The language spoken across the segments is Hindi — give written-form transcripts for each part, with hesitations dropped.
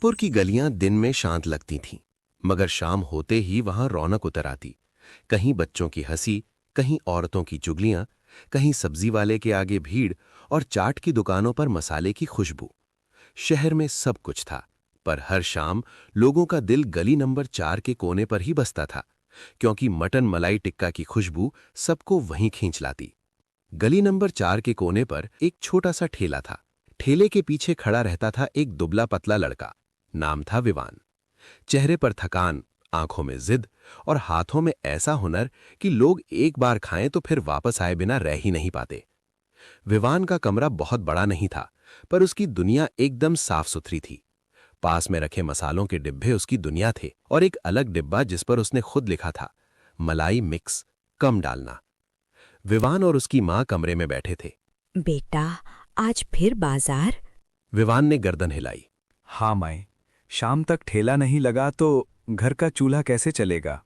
जयपुर की गलियां दिन में शांत लगती थीं, मगर शाम होते ही वहां रौनक उतर आती। कहीं बच्चों की हंसी, कहीं औरतों की चुगलियां, कहीं सब्जी वाले के आगे भीड़ और चाट की दुकानों पर मसाले की खुशबू। शहर में सब कुछ था, पर हर शाम लोगों का दिल गली नंबर 4 के कोने पर ही बसता था, क्योंकि मटन मलाई टिक्का की खुशबू सबको वहीं खींच लाती। गली नंबर 4 के कोने पर एक छोटा सा ठेला था। ठेले के पीछे खड़ा रहता था एक दुबला पतला लड़का। नाम था विवान। चेहरे पर थकान, आंखों में जिद और हाथों में ऐसा हुनर कि लोग एक बार खाएं तो फिर वापस आए बिना रह ही नहीं पाते। विवान का कमरा बहुत बड़ा नहीं था, पर उसकी दुनिया एकदम साफ सुथरी थी। पास में रखे मसालों के डिब्बे उसकी दुनिया थे, और एक अलग डिब्बा जिस पर उसने खुद लिखा था, मलाई मिक्स, कम डालना। विवान और उसकी मां कमरे में बैठे थे। बेटा, आज फिर बाजार? विवान ने गर्दन हिलाई। हाँ माई, शाम तक ठेला नहीं लगा तो घर का चूल्हा कैसे चलेगा।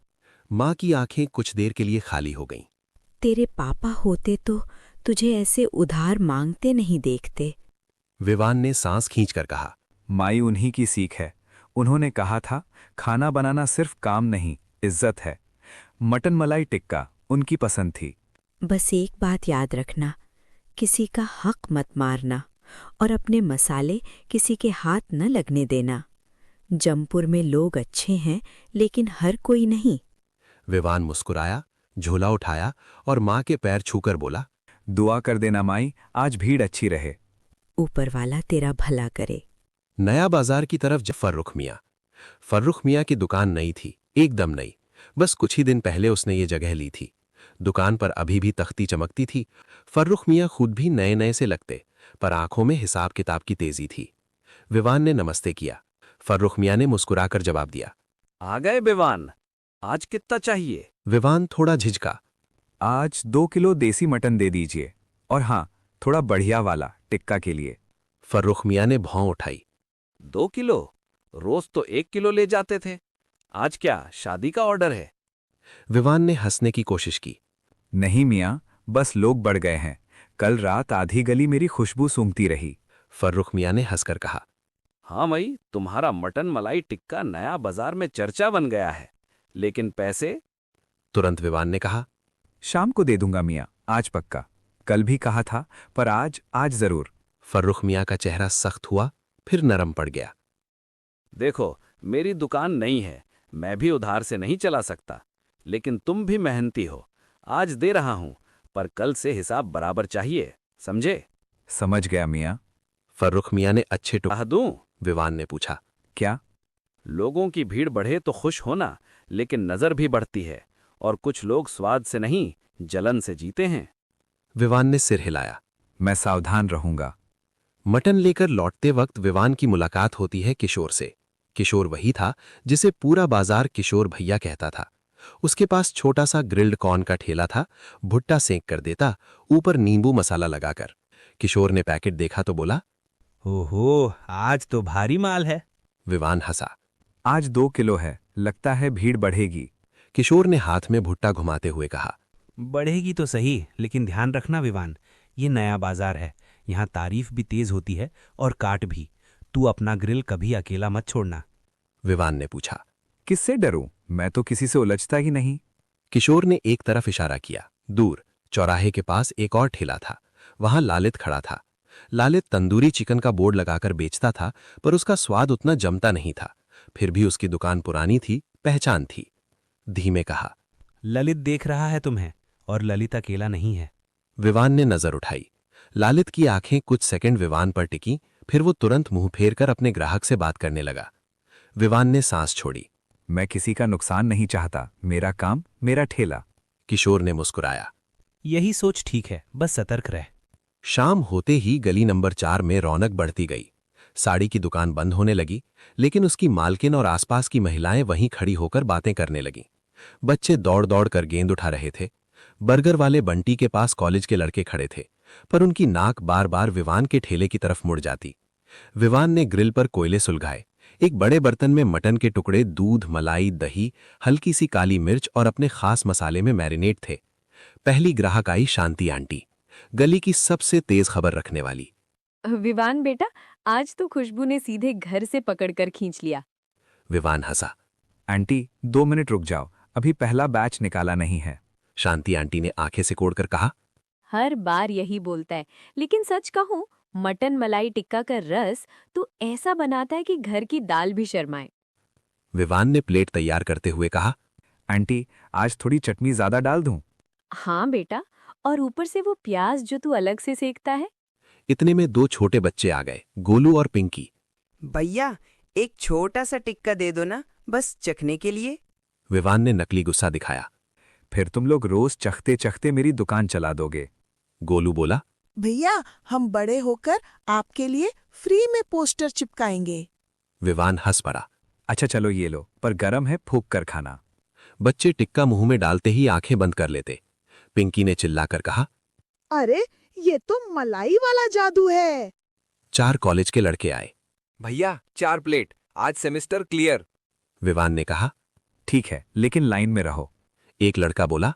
मां की आंखें कुछ देर के लिए खाली हो गईं। तेरे पापा होते तो तुझे ऐसे उधार मांगते नहीं देखते। विवान ने सांस खींचकर कहा। माई उन्हीं की सीख है। उन्होंने कहा था, खाना बनाना सिर्फ काम नहीं, इज्जत है। मटन मलाई टिक्का उनकी पसंद थी। बस एक बात याद रखना, किसी का हक मत मारना और अपने मसाले किसी के हाथ न लगने देना। जमपुर में लोग अच्छे हैं, लेकिन हर कोई नहीं। विवान मुस्कुराया, झोला उठाया और मां के पैर छूकर बोला, दुआ कर देना माई, आज भीड़ अच्छी रहे। ऊपर वाला तेरा भला करे। नया बाजार की तरफ फर्रुख मियां। फर्रुख मियां की दुकान नई थी, एकदम नई। बस कुछ ही दिन पहले उसने ये जगह ली थी। दुकान पर अभी भी तख्ती चमकती थी। फर्रुख मियां खुद भी नए नए से लगते, पर आंखों में हिसाब किताब की तेजी थी। विवान ने नमस्ते किया। फर्रुख मियां ने मुस्कुराकर जवाब दिया। आ गए विवान, आज कितना चाहिए? विवान थोड़ा झिझका। आज 2 किलो देसी मटन दे दीजिए, और हाँ, थोड़ा बढ़िया वाला टिक्का के लिए। फर्रुख मियां ने भौं उठाई। 2 किलो? रोज तो 1 किलो ले जाते थे। आज क्या शादी का ऑर्डर है? विवान ने हंसने की कोशिश की। नहीं मियाँ, बस लोग बढ़ गए हैं। कल रात आधी गली मेरी खुशबू सूंघती रही। फर्रुख मियां ने हंसकर कहा। हाँ मई, तुम्हारा मटन मलाई टिक्का नया बाजार में चर्चा बन गया है, लेकिन पैसे? तुरंत विवान ने कहा। शाम को दे दूंगा मियाँ, आज पक्का। कल भी कहा था, पर आज जरूर। फर्रुख मियां का चेहरा सख्त हुआ, फिर नरम पड़ गया। देखो, मेरी दुकान नहीं है, मैं भी उधार से नहीं चला सकता, लेकिन तुम भी मेहनती हो। आज दे रहा हूं, पर कल से हिसाब बराबर चाहिए, समझे? समझ गया मियाँ। फर्रुख मियां ने अच्छे कह दूं? विवान ने पूछा। क्या? लोगों की भीड़ बढ़े तो खुश होना, लेकिन नजर भी बढ़ती है, और कुछ लोग स्वाद से नहीं, जलन से जीते हैं। विवान ने सिर हिलाया। मैं सावधान रहूंगा। मटन लेकर लौटते वक्त विवान की मुलाकात होती है किशोर से। किशोर वही था जिसे पूरा बाजार किशोर भैया कहता था। उसके पास छोटा सा ग्रिल्ड कॉर्न का ठेला था, भुट्टा सेंक कर देता, ऊपर नींबू मसाला लगाकर। किशोर ने पैकेट देखा तो बोला, ओहो, आज तो भारी माल है। विवान हंसा। आज 2 किलो है, लगता है भीड़ बढ़ेगी। किशोर ने हाथ में भुट्टा घुमाते हुए कहा। बढ़ेगी तो सही, लेकिन ध्यान रखना विवान, ये नया बाजार है, यहाँ तारीफ भी तेज होती है और काट भी। तू अपना ग्रिल कभी अकेला मत छोड़ना। विवान ने पूछा। किससे डरूं? मैं तो किसी से उलझता ही नहीं। किशोर ने एक तरफ इशारा किया। दूर चौराहे के पास एक और ठेला था। वहां लालित खड़ा था। लालित तंदूरी चिकन का बोर्ड लगाकर बेचता था, पर उसका स्वाद उतना जमता नहीं था। फिर भी उसकी दुकान पुरानी थी, पहचान थी। धीमे कहा। ललित देख रहा है तुम्हें, और ललित अकेला नहीं है। विवान ने नजर उठाई। लालित की आंखें कुछ सेकंड विवान पर टिकी, फिर वो तुरंत मुंह फेर कर अपने ग्राहक से बात करने लगा। विवान ने सांस छोड़ी। मैं किसी का नुकसान नहीं चाहता, मेरा काम, मेरा ठेला। किशोर ने मुस्कुराया। यही सोच ठीक है, बस सतर्क रह। शाम होते ही गली नंबर 4 में रौनक बढ़ती गई। साड़ी की दुकान बंद होने लगी, लेकिन उसकी मालकिन और आसपास की महिलाएं वहीं खड़ी होकर बातें करने लगीं। बच्चे दौड़ दौड़ कर गेंद उठा रहे थे। बर्गर वाले बंटी के पास कॉलेज के लड़के खड़े थे, पर उनकी नाक बार बार विवान के ठेले की तरफ मुड़ जाती। विवान ने ग्रिल पर कोयले सुलगाए। एक बड़े बर्तन में मटन के टुकड़े, दूध, मलाई, दही, हल्की सी काली मिर्च और अपने खास मसाले में मैरिनेट थे। पहली ग्राहक आई शांति आंटी, गली की सबसे तेज खबर रखने वाली। विवान बेटा, आज तो खुशबू ने सीधे घर से पकड़कर खींच लिया। विवान हंसा। आंटी 2 मिनट रुक जाओ, अभी पहला बैच निकाला नहीं है। शांति आंटी ने आंखें सिकोड़कर कहा। हर बार यही बोलता है, लेकिन सच कहूं, मटन मलाई टिक्का का रस तो ऐसा बनाता है कि घर की दाल भी शर्माए। विवान ने प्लेट तैयार करते हुए कहा। आंटी आज थोड़ी चटनी ज्यादा डाल दूं? हाँ बेटा, और ऊपर से वो प्याज जो तू अलग से सेकता है। इतने में 2 छोटे बच्चे आ गए, गोलू और पिंकी। भैया एक छोटा सा टिक्का दे दो ना, बस चखने के लिए। विवान ने नकली गुस्सा दिखाया। फिर तुम लोग रोज चखते चखते मेरी दुकान चला दोगे। गोलू बोला। भैया हम बड़े होकर आपके लिए फ्री में पोस्टर चिपकाएंगे। विवान हंस पड़ा। अच्छा चलो ये लो, पर गरम है, फूंक कर खाना। बच्चे टिक्का मुंह में डालते ही आंखें बंद कर लेते। पिंकी ने चिल्लाकर कहा। अरे ये तो मलाई वाला जादू है। 4 कॉलेज के लड़के आए। भैया 4 प्लेट, आज सेमेस्टर क्लियर। विवान ने कहा। ठीक है, लेकिन लाइन में रहो। एक लड़का बोला।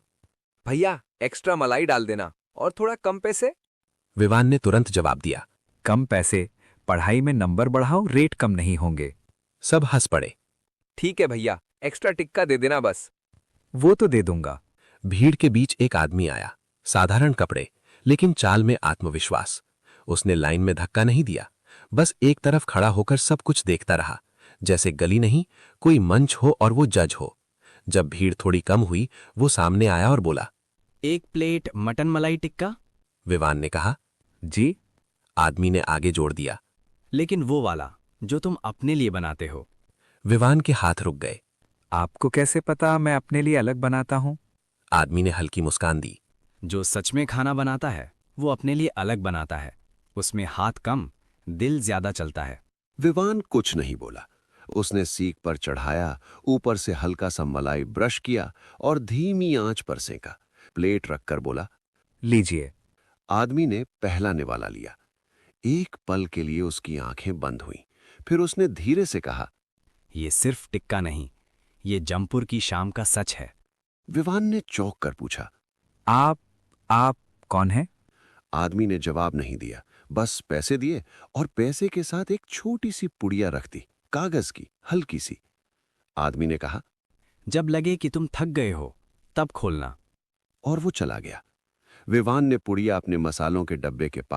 भैया एक्स्ट्रा मलाई डाल देना और थोड़ा कम पैसे। विवान ने तुरंत जवाब दिया। कम पैसे? पढ़ाई में नंबर बढ़ाओ, रेट कम नहीं होंगे। सब हंस पड़े। ठीक है भैया, एक्स्ट्रा टिक्का दे देना बस। वो तो दे दूंगा। भीड़ के बीच एक आदमी आया, साधारण कपड़े लेकिन चाल में आत्मविश्वास। उसने लाइन में धक्का नहीं दिया, बस एक तरफ खड़ा होकर सब कुछ देखता रहा, जैसे गली नहीं कोई मंच हो और वो जज हो। जब भीड़ थोड़ी कम हुई, वो सामने आया और बोला। 1 प्लेट मटन मलाई टिक्का। विवान ने कहा। जी? आदमी ने आगे जोड़ दिया। लेकिन वो वाला जो तुम अपने लिए बनाते हो। विवान के हाथ रुक गए। आपको कैसे पता मैं अपने लिए अलग बनाता हूं? आदमी ने हल्की मुस्कान दी। जो सच में खाना बनाता है वो अपने लिए अलग बनाता है। उसमें हाथ कम, दिल ज्यादा चलता है। विवान कुछ नहीं बोला। उसने सीख पर चढ़ाया, ऊपर से हल्का सा मलाई ब्रश किया और धीमी आंच पर सेका। प्लेट रखकर बोला। लीजिए। आदमी ने पहला निवाला लिया। एक पल के लिए उसकी आंखें बंद हुईं। फिर उसने धीरे से कहा। ये सिर्फ टिक्का नहीं, ये जमपुर की शाम का सच है। विवान ने चौंक कर पूछा। आप कौन हैं? आदमी ने जवाब नहीं दिया, बस पैसे दिए और पैसे के साथ एक छोटी सी पुड़िया रख दी, कागज की, हल्की सी। आदमी ने कहा। जब लगे कि तुम थक गए हो तब खोलना। और वो चला गया। विवान ने पुड़िया अपने मसालों के डब्बे के पास